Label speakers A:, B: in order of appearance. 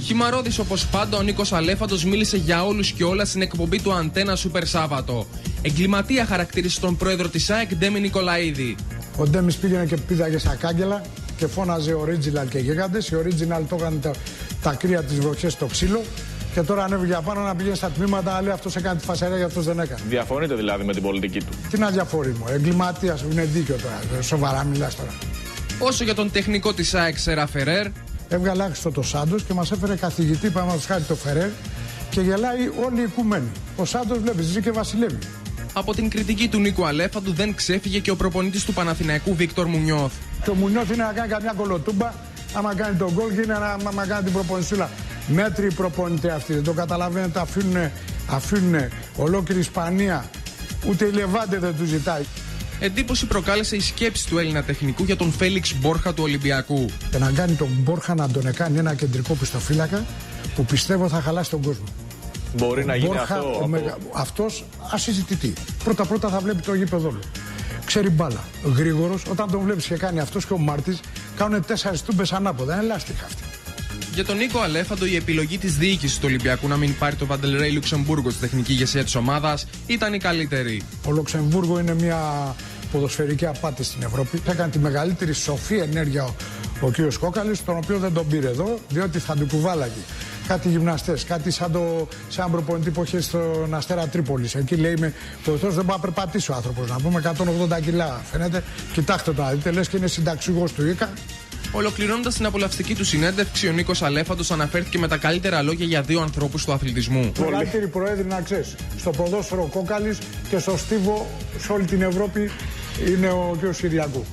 A: Χυμαρώδης όπως πάντα, ο Νίκος Αλέφαντος μίλησε για όλους και όλα στην εκπομπή του Αντένα Σούπερ Σάββατο. Εγκληματία χαρακτήρισε τον πρόεδρο της ΑΕΚ, Ντέμι Νικολαίδη.
B: Ο Ντέμις πήγαινε και πήδαγε στα κάγκελα και φώναζε original και γίγαντες. Οι original το έκαναν τα κρύα της βροχές στο ξύλο. Και τώρα ανέβηκε απάνω να πηγαίνει στα τμήματα, αλλά αυτός έκανε τη φασαρία και αυτός δεν έκανε.
C: Διαφωνείτε δηλαδή με την πολιτική του?
B: Τι να διαφορεί μου, εγκληματίας, είναι δίκιο τώρα. Σοβαρά μιλάς τώρα.
A: Όσο για τον τεχνικό της ΑΕΚ, Σέρα Φερέρ.
B: Έβγαλε άξιστο το Σάντος και μας έφερε καθηγητή, παραδείγματος χάρη το Φερέρ, και γελάει όλοι οι οικουμένοι. Ο Σάντος βλέπει, ζει και βασιλεύει.
A: Από την κριτική του Νίκου Αλέφαντου δεν ξέφυγε και ο προπονητής του Παναθηναϊκού, Βίκτορ Μουνιώθ.
B: Και ο Μουνιώθ είναι να κάνει καμιά κολοτούμπα, άμα κάνει τον γκολ και είναι να κάνει την προπονησούλα. Μέτριοι προπονητές αυτοί, δεν το καταλαβαίνετε, αφήνουν ολόκληρη Ισπανία, ούτε η Λεβάντε δεν του ζητάει.
A: Εντύπωση προκάλεσε η σκέψη του Έλληνα τεχνικού για τον Φέλιξ Μπόρχα του Ολυμπιακού.
B: Και να κάνει τον Μπόρχα να τον κάνει ένα κεντρικό πιστοφύλακα που πιστεύω θα χαλάσει τον κόσμο.
C: Μπορεί να γίνει
B: Μπόρχα,
C: αυτό?
B: Αυτός ασυζητητή. Πρώτα θα βλέπει το γήπεδο όλο. Ξέρει μπάλα. Γρήγορος. Όταν τον βλέπεις και κάνει αυτός και ο Μάρτης, κάνουν 4 τούμπες ανάποδα. Είναι λάστιχα αυτή.
A: Για τον Νίκο Αλέφαντο, η επιλογή της διοίκησης του Ολυμπιακού να μην πάρει το Βαντελρέι Λουξεμβούργο στη τεχνική ηγεσία της ομάδας ήταν η καλύτερη.
B: Ο Λουξεμβούργο είναι μια ποδοσφαιρική απάτη στην Ευρώπη. Έκανε τη μεγαλύτερη σοφή ενέργεια ο κ. Κόκαλης, τον οποίο δεν τον πήρε εδώ, διότι θα του κουβάλαγε κάτι γυμναστές, κάτι σαν προπονητή που είχε στον Αστέρα Τρίπολης. Εκεί λέει με βοηθός, δεν μπορεί να περπατήσει ο άνθρωπος. Να πούμε 180 κιλά. Φαίνεται, κοιτάξτε το να δείτε, λες και είναι συνταξιούχος του ΙΚΑ.
A: Ολοκληρώνοντας την απολαυστική του συνέντευξη, ο Νίκος Αλέφαντος αναφέρθηκε με τα καλύτερα λόγια για δύο ανθρώπους του αθλητισμού.
B: Μεγαλύτερη προέδρη να ξέρεις. Στο ποδόσφαιρο Κόκαλης και στο στίβο σε όλη την Ευρώπη είναι ο κ. Συριακού.